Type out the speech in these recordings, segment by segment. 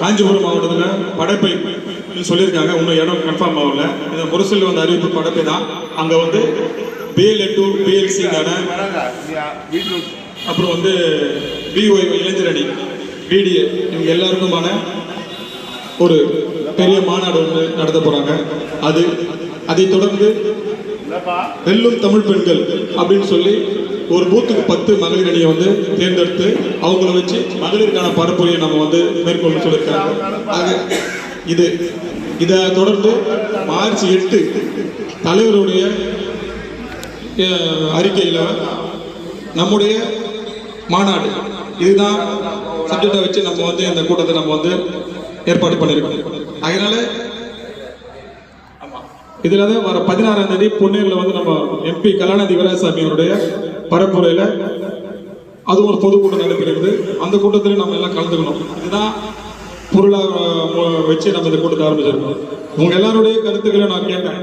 காஞ்சிபுரம் மாவட்டத்தில் படைப்பை சொல்லியிருக்காங்க. இன்னும் இடம் கன்ஃபார்ம் ஆகல. இந்த முரசில் வந்து அறிவிப்பு படைப்பை தான். அங்கே வந்து பிஎல்ஏ டு பிஎல்சிக்கான, அப்புறம் வந்து பிஒய் இளைஞரணி, பிடிஏ, இவங்க எல்லாருக்குமான ஒரு பெரிய மாநாடு ஒன்று நடத்த போகிறாங்க. அதை தொடர்ந்து வெல்லும் தமிழ் பெண்கள் அப்படின்னு சொல்லி ஒரு பூத்துக்கு 10 மகளிர் அணியை வந்து தேர்ந்தெடுத்து அவங்கள வச்சு மகளிருக்கான பரப்புரையை நம்ம வந்து மேற்கொள்ள சொல்லியிருக்காங்க. இதை தொடர்ந்து மார்ச் 8 தலைவருடைய அறிக்கையில் நம்முடைய மாநாடு இதுதான் சப்ஜெக்டை வச்சு நம்ம வந்து இந்த கூட்டத்தை நம்ம வந்து ஏற்பாடு பண்ணியிருக்கோம். அதனால இதில் தான் வர 16ஆம் தேதி பொன்னேரில் வந்து நம்ம எம்பி கலாநிதி வீராசாமி அவருடைய பரப்புரையில் அது ஒரு பொதுக்கூட்டம் நடைபெறுகிறது. அந்த கூட்டத்தில் நம்ம எல்லாம் கலந்துக்கணும். இதுதான் பொருளாக வச்சு நம்ம இந்த கூட்டத்தை ஆரம்பிச்சிருக்கோம். உங்க எல்லாருடைய கருத்துக்களை நான் கேட்டேன்.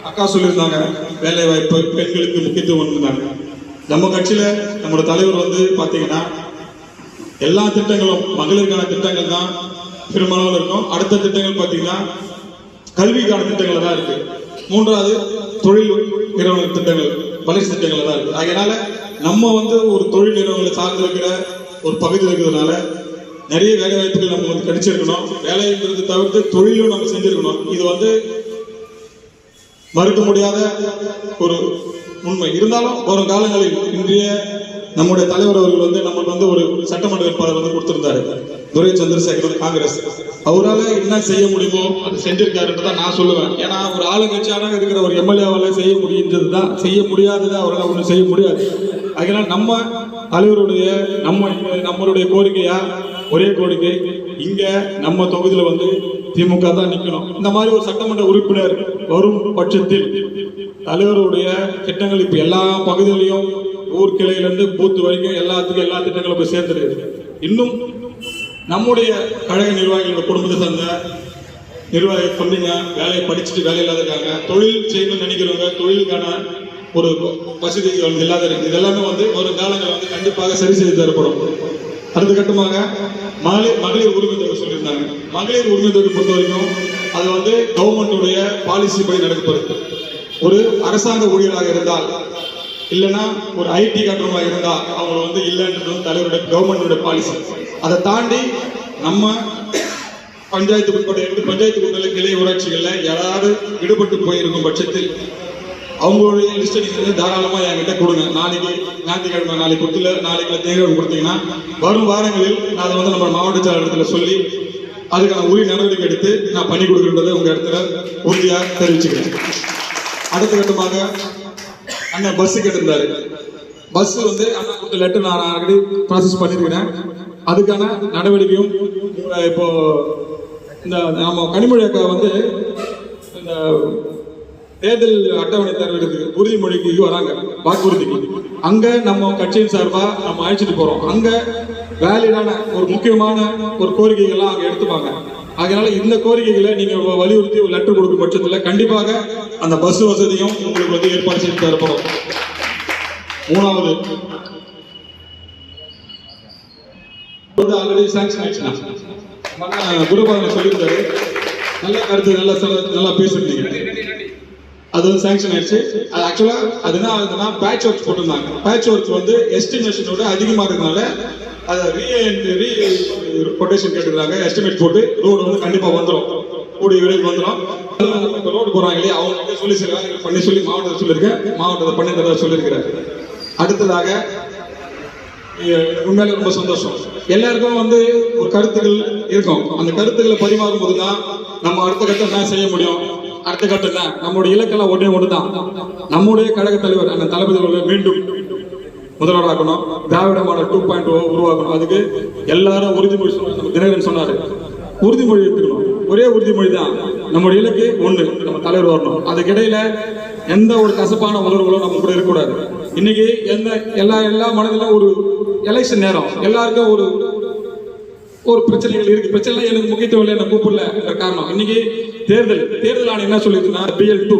அக்கா சொல்லியிருந்தாங்க வேலை வாய்ப்பு, பெண்களுக்கு முக்கியத்துவம் இருந்தாங்க. நம்ம கட்சியில் நம்மளோட தலைவர் வந்து பார்த்தீங்கன்னா எல்லா திட்டங்களும் மகளிருக்கான திட்டங்கள் தான் பெரும்பாலும் இருக்கும். அடுத்த திட்டங்கள் பார்த்தீங்கன்னா கல்விக்கான திட்டங்கள் தான் இருக்கு. 3வது தொழில் நிறுவன திட்டங்கள், வளர்ச்சி திட்டங்கள் தான் இருக்கு. அதனால நம்ம வந்து ஒரு தொழில் நிறுவனங்களை சார்ந்திருக்கிற ஒரு பகுதியில் இருக்கிறதுனால நிறைய வேலை வாய்ப்புகள் நம்ம வந்து கிடைச்சிருக்கணும். வேலைங்கிறது தவிர்த்து தொழிலும் நம்ம செஞ்சிருக்கணும். இது வந்து மறுக்க முடியாத ஒரு உண்மை. இருந்தாலும் வரும் காலங்களில் இன்றைய நம்முடைய தலைவர் அவர்கள் வந்து நமக்கு வந்து ஒரு சட்டமன்ற வேட்பாளர் வந்து கொடுத்திருந்தாரு, துரை சந்திரசேகர், காங்கிரஸ். அவரால் என்ன செய்ய முடியுமோ அது செஞ்சிருக்காருன்னு தான் நான் சொல்லுவேன். ஏன்னா ஒரு ஆளுங்கட்சியாக இருக்கிற ஒரு எம்எல்ஏவால் செய்ய முடியுன்றது தான், செய்ய முடியாதது அவரால் ஒன்றும் செய்ய முடியாது. அதனால நம்ம தலைவருடைய நம்மளுடைய கோரிக்கையா ஒரே கோரிக்கை, இங்க நம்ம தொகுதியில் வந்து திமுக தான் நிற்கணும். இந்த மாதிரி ஒரு சட்டமன்ற உறுப்பினர் வரும் பட்சத்தில் தலைவருடைய திட்டங்கள் இப்ப எல்லா பகுதியிலையும் ஊர் கிளையிலிருந்து பூத்து வரைக்கும் எல்லா திட்டங்களும் போய் சேர்ந்துருக்கு. இன்னும் நம்முடைய கழக நிர்வாகிகளோட குடும்பத்தை சார்ந்த நிர்வாகி சொன்னீங்க, வேலையை படிச்சுட்டு வேலை இல்லாத இருக்காங்க, தொழில் செய்யணும்னு நினைக்கிறவங்க, தொழிலுக்கான ஒரு வசதிகள் இல்லாத இருக்கு. இதெல்லாமே வந்து ஒரு காலங்கள் வந்து கண்டிப்பாக சரி செய்து தரப்படும். அடுத்த கட்டமாக மகளிர் உரிமை தொகை சொல்லியிருந்தாங்க. மகளிர் உரிமை தொகை பொறுத்த வரைக்கும் அது வந்து கவர்மெண்டுடைய பாலிசி படி நடக்கப்படுது. ஒரு அரசாங்க ஊழியராக இருந்தால், இல்லைன்னா ஒரு ஐடி கட்டணமாக இருந்தால் அவங்க வந்து இல்லைன்றது தலைவருடைய கவர்மெண்டோட பாலிசி. அதை தாண்டி நம்ம பஞ்சாயத்து கூட்டத்தில் கிளை ஊராட்சிகளில் யாராவது விடுபட்டு போயிருக்கும் பட்சத்தில் அவங்களுடைய லிஸ்ட்டை நீங்கள் தாராளமாக என்கிட்ட கொடுங்க. நாளைக்கு ஞாயிற்றுக்கிழமை, நாளைக்கு கொடுத்துல நாளைக்கு தேர்தல் கொடுத்தீங்கன்னா வரும் வாரங்களில் அதை வந்து நம்ம மாவட்ட செயலாளர்கள் சொல்லி அதுக்கான உரிய நடவடிக்கை எடுத்து நான் பண்ணி கொடுக்குறதை உங்கள் இடத்துல உறுதியாக தெரிவிச்சுக்கிறேன். அடுத்த கட்டமாக அண்ணன் பஸ் கேட்டிருந்தாரு. பஸ் வந்து அண்ணா கொடுத்த லெட்டர் நான் ஆல்ரெடி ப்ராசஸ் பண்ணியிருக்கிறேன். அதுக்கான நடவடிக்கையும் இப்போ இந்த நம்ம கனிமொழி அக்கா வந்து இந்த தேர்தல் அட்டவணை தருவதற்கு உறுதிமொழிக்கு வராங்க, வாக்குறுதிக்கு. அங்க நம்ம கட்சியின் சார்பா நம்ம அழைச்சிட்டு போறோம். அங்க வேலிடான ஒரு முக்கியமான ஒரு கோரிக்கைகள்லாம் அங்க எடுத்துப்பாங்க. அதனால இந்த கோரிக்கைகளை நீங்க வலியுறுத்தி ஒரு லெட்டர் கொடுக்கும் பட்சத்தில் கண்டிப்பாக அந்த பஸ் வசதியும் உங்களுக்கு வந்து ஏற்பாடு செய்து தரப்படும். 3வது ஆல்ரெடி சாங்ஷன் ஆயிடுச்சுன்னா குருபாதனை சொல்லியிருந்தாரு. நல்ல கருத்து, நல்லா பேசிருந்தீங்க. அது வந்து சாங்ஷன் ஆயிடுச்சு. அது ஆக்சுவலா அதுனா பேட்ச் ஒர்க் போட்டிருந்தாங்க. பேட்ச் ஒர்க் வந்து எஸ்டிமேஷனோட அதிகமாக இருக்கிறதுனால அதை கொட்டேஷன் கேட்டுருக்காங்க. எஸ்டிமேட் போட்டு ரோடு வந்து கண்டிப்பா வந்துடும், கூடிய விரைவில் வந்துடும். ரோடு போறாங்க இல்லையா, அவங்க சொல்லி சில வேலைகள் பண்ணி சொல்லி மாவட்டத்தை சொல்லியிருக்கேன், மாவட்டத்தை பண்ணி தர சொல்லியிருக்கிறேன். அடுத்ததாக உண்மையில ரொம்ப சந்தோஷம். எல்லாருக்கும் வந்து ஒரு கருத்துக்கள் இருக்கும். அந்த கருத்துக்களை பரிமாறும் போதுதான் நம்ம அடுத்த கட்டம் என்ன செய்ய முடியும். அடுத்த கட்டம் என்ன, நம்மளுடைய இலக்கெல்லாம் ஒன்று தான். நம்முடைய கழக தலைவர் அந்த தளபதி அவர்கள் மீண்டும் முதல்வராகணும், திராவிட மாடல் 2.0 உருவாக்கணும். அதுக்கு எல்லாரும் உறுதிமொழி சொன்னாங்க. தினகரன் சொன்னாரு, உறுதிமொழி எடுத்துக்கணும். ஒரே உறுதிமொழி தான், நம்முடைய இலக்கு ஒண்ணு, நம்ம தலைவர் வரணும். அதுக்கிடையில எந்த ஒரு கசப்பான உணர்வுகளும் நம்ம கூட இருக்கக்கூடாது. இன்னைக்கு எல்லா மனதிலும் ஒரு எலெக்ஷன் நேரம், எல்லாருக்கும் ஒரு பிரச்சனைகள் இருக்கு. பிரச்சனை எனக்கு முக்கியத்துவம் இல்லை, என்ன கூப்பிடல காரணம் இன்னைக்கு தேர்தல் ஆணையம் என்ன சொல்லிருக்குன்னா BL2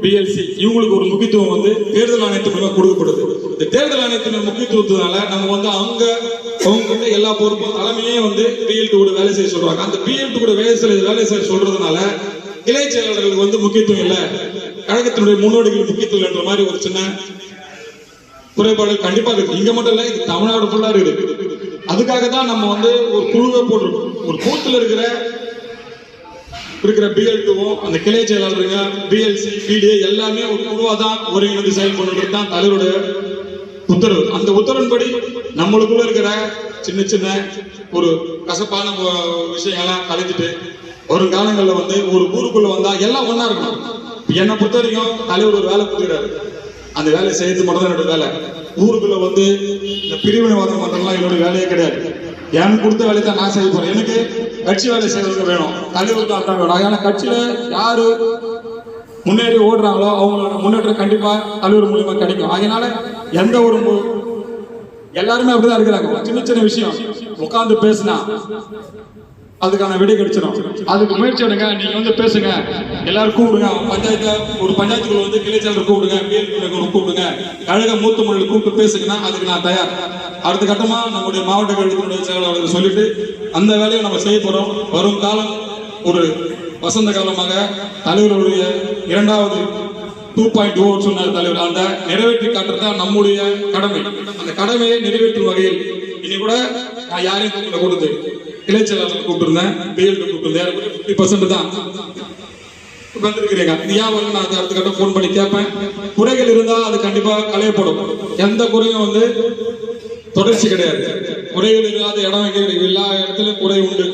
பிஎல்சி இவங்களுக்கு ஒரு முக்கியத்துவம் வந்து தேர்தல் ஆணையத்து மூலமா கொடுக்கப்படுது. இந்த தேர்தல் ஆணையத்தின் முக்கியத்துவத்தினால நம்ம வந்து அவங்க கிட்ட எல்லா பொறுப்பும் தலைமையே வந்து பிஎல்டி கூட வேலை செய்ய சொல்றாங்க. அந்த பிஎல்டி கூட வேலை செய்ய சொல்றதுனால கிளை செயலாளர்களுக்கு வந்து முக்கியத்துவம் இல்லை, கழகத்தினுடைய முன்னோடிகள் முக்கியத்துவம் என்ற மாதிரி ஒரு சின்ன குறைபாடுகள் கண்டிப்பா இருக்கு. இங்க மட்டும் இல்ல, இது தமிழ்நாடு ஃபுல்லா இருக்குது. அதுக்காக தான் நம்ம வந்து ஒரு குழுவை போட்டிருக்கோம். ஒரு பூத்துல இருக்கிற பிஎல்டிவும் அந்த கிளை செயலாளருங்க பிஎல்சி பிடிஏ எல்லாமே ஒரு குழுவா தான் ஒருங்கிணைந்து செயல்படுறது தான் தலைவருடைய உத்தரவு. அந்த உத்தரவின்படி நம்மளுக்குள்ள இருக்கிற சின்ன சின்ன ஒரு கசப்பான விஷயங்கள்லாம் கலைஞ்சிட்டு வரும் காலங்களில் வந்து ஒரு ஊருக்குள்ள வந்தா எல்லாம் ஒன்னா இருக்கணும். என்னை பொறுத்த வரைக்கும் தலைவர் ஒரு வேலை கொடுக்குறாரு, அந்த வேலையை செய்யறது மட்டும் தான் என்னோட வேலை. ஊருக்குள்ள வந்து இந்த பிரிவினைவாதம் பண்றதுலாம் என்னோட வேலையே கிடையாது. எனக்கு கொடுத்த வேலையை தான் நான் செய்ய போறேன். எனக்கு கட்சி வேலை செய்யறதுக்கு வேணும், தலைவர் தான் வேணும். அதனால கட்சியில யாரு முன்னேறி ஓடுறாங்களோ அவங்களோட முன்னேற்றம் கண்டிப்பா தலைவர் மூலியமா கிடைக்கும். அதனால எந்த ஒரு எல்லாருமே அப்படிதான் இருக்கிறாங்க. சின்ன சின்ன விஷயம் உட்கார்ந்து பேசினா அதுக்கான விடை கிடைச்சிடும். அதுக்கு முயற்சி எடுங்க. நீங்க வந்து பேசுங்க, எல்லாரும் கூப்பிடுங்க. பஞ்சாயத்துக்குள்ள வந்து கிளை செயலர் கூப்பிடுங்க, கூப்பிடுங்க, கழக மூத்த முறையில் கூப்பிட்டு பேசுங்கன்னா அதுக்கு நான் தயார். அடுத்த கட்டமா நம்முடைய மாவட்ட கழகத்தினுடைய செயலாளர்கள் சொல்லிட்டு அந்த வேலையை நம்ம செய்ய போறோம். வரும் காலம் ஒரு வசந்த காலமாக தலைவருடைய இரண்டாவது 2.0 சொன்னார் தலைவர். அந்த நிறைவேற்றி காட்டுறதுதான் நம்முடைய கடமை. அந்த கடமையை நிறைவேற்றும் வகையில் இனி கூட நான் யாரையும் கொடுத்து கிளை செயலாளர் கூப்பிட்டுருந்தேன், பிஎல்டி கூப்பிட்டுருந்தேன். 50% தான் வந்திருக்கிறீங்க. ஏன் வந்து நான் அடுத்த கட்டம் போன் பண்ணி கேட்பேன். குறைகள் இருந்தா அது கண்டிப்பா களையப்படும். எந்த குறையும் வந்து தொடர்ச்சி கிடையாது. குறைகள் இல்லாத இடம் கிடையாது. எல்லா இடத்துலயும் குறை உண்டு,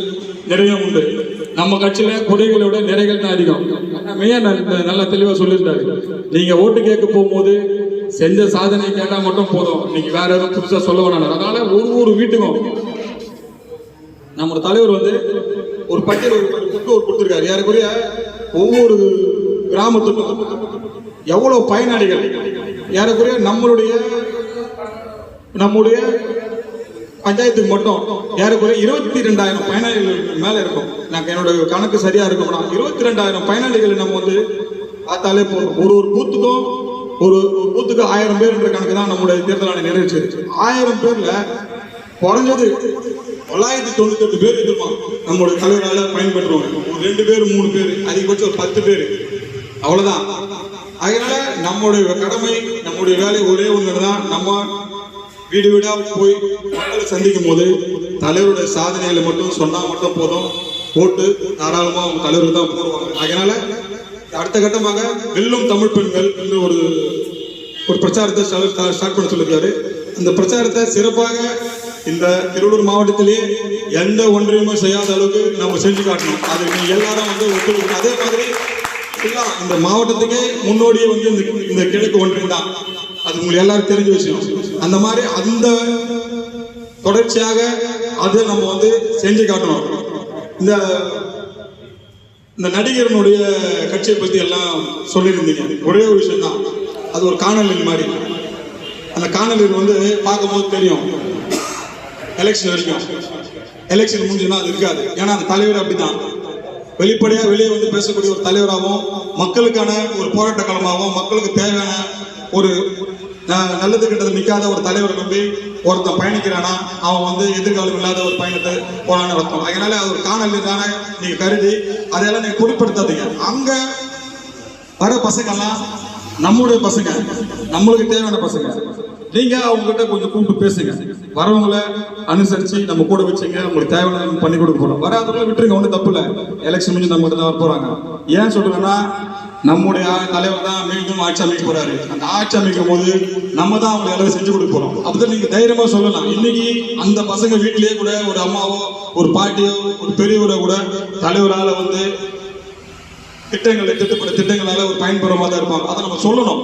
நிறைய உண்டு. நம்ம கட்சியில குறைகளை விட நிறைகள் தான் அதிகம். நல்லா தெளிவா சொல்லியிருந்தாரு. நீங்க ஓட்டு கேட்க போகும்போது செஞ்ச சாதனை கேட்டா மட்டும் போதும், நீங்க வேற எதுவும் புதுசா சொல்ல வேணாம். அதனால ஒரு வீட்டுக்கும் நம்ம தலைவர் வந்து ஒரு பட்டியல் ஒரு கொடுத்திருக்காரு. யாருக்குரிய ஒவ்வொரு கிராமத்துக்கும் எவ்வளவு பயனாளிகள், யாருக்குரிய நம்முடைய பஞ்சாயத்துக்கு மட்டும் ஏறக்குறைய 22,000 பயனாளிகள் மேல இருக்கும். எனக்கு என்னோட கணக்கு சரியா இருக்கும்னா 22,000 பயனாளிகள் நம்ம வந்து பார்த்தாலே போதும். ஒரு பூத்துக்கும் ஒரு பூத்துக்கு 1000 பேர் என்ற கணக்கு தான் நம்முடைய தேர்தல் ஆணையம் நிறைவேற்றிருக்கு. 1000 பேர்ல குறைஞ்சது 998 பேர் இருப்பாங்க நம்மளுடைய தலைவரால் பயன்பெற்றுவாங்க. ஒரு 2 பேர் 3 பேர், அதிகபட்சம் ஒரு 10 பேர், அவ்வளவுதான். அதனால நம்முடைய கடமை, நம்முடைய வேலை ஒரே ஒன்று தான். நம்ம வீடு வீடா போய் மக்களை சந்திக்கும் போது தலைவருடைய சாதனைகளை மட்டும் சொன்னா மட்டும் போதும், ஓட்டு தாராளமா அவங்க தலைவர்கள் தான் போடுவாங்க. அதனால அடுத்த கட்டமாக வெல்லும் தமிழ் பெண்கள் என்று ஒரு பிரச்சாரத்தை ஸ்டார்ட் பண்ண சொல்லியிருக்காரு. அந்த பிரச்சாரத்தை சிறப்பாக இந்த திருவள்ளூர் மாவட்டத்திலேயே எந்த ஒன்றியமும் செய்யாத அளவுக்கு நம்ம செஞ்சு காட்டணும். அது நீங்க எல்லாரும் வந்து ஒத்துழைக்கணும். அதே மாதிரி இந்த மாவட்டத்துக்கே முன்னோடியே வந்து இந்த கிழக்கு ஒன்றியம் தான். அது உங்களுக்கு எல்லாரும் தெரிஞ்ச விஷயம். அந்த மாதிரி அந்த தொடர்ச்சியாக அதை நம்ம வந்து செஞ்சு காட்டணும். இந்த நடிகரனுடைய கட்சியை பத்தி எல்லாம் சொல்லியிருந்தீங்க. ஒரே ஒரு விஷயம் தான், அது ஒரு காணொலி மாதிரி. அந்த காணொலி வந்து பார்க்கும்போது தெரியும். எலெக்ஷன் வரைக்கும், எலெக்ஷன் முடிஞ்சுன்னா அது இருக்காது. ஏன்னா அந்த தலைவர் அப்படிதான் வெளிப்படையா வெளியே வந்து பேசக்கூடிய ஒரு தலைவராகவும், மக்களுக்கான ஒரு போராட்ட களமாகவும், மக்களுக்கு தேவையான ஒரு நல்லது கிட்டது நிற்காத ஒரு தலைவரை நம்பி ஒருத்தன் பயணிக்கிறானா அவன் வந்து எதிர்காலம் இல்லாத ஒரு பயணத்தை போனான்னு அர்த்தம். அதனால அது ஒரு காணொலி தானே நீங்க கருதி அதையெல்லாம் நீங்க பொருட்படுத்தாதீங்க. அங்க வர பசங்கள்லாம் நம்முடைய பசங்க, நம்மளுக்கு தேவையான பசங்க. நீங்க அவங்க கிட்ட கொஞ்சம் கூப்பிட்டு பேசுங்க. வரவங்களை அனுசரிச்சு நம்ம கூட வச்சுங்க. உங்களுக்கு தேவையான பண்ணி கொடுக்க போறோம். வராதவங்களை விட்டுருங்க, ஒன்றும் தப்பு இல்லை. எலெக்ஷன் முடிஞ்சு நம்ம கிட்ட தான் வர போறாங்க. ஏன் சொல்றேன்னா, நம்முடைய தலைவர் தான் மீண்டும் ஆட்சி அமைக்க போறாரு. அந்த ஆட்சி அமைக்கும் போது நம்ம தான் அவங்களை எல்லாம் செஞ்சு கொடுக்க போறோம். அப்பதான் நீங்க தைரியமா சொல்லலாம். இன்னைக்கு அந்த பசங்க வீட்டிலேயே கூட ஒரு அம்மாவோ ஒரு பாட்டியோ ஒரு பெரியவரோ கூட தலைவரால வந்து திட்டங்களால ஒரு பயன்பெறமா தான் இருப்பாங்க. அதை நம்ம சொல்லணும்.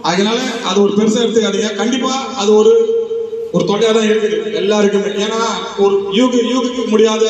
அதனால அது ஒரு பெருசா எடுத்துக்காதீங்க. கண்டிப்பா அது ஒரு தொகையா தான் இருக்குது எல்லாருக்குமே. ஏன்னா ஒரு யூகிக்க முடியாத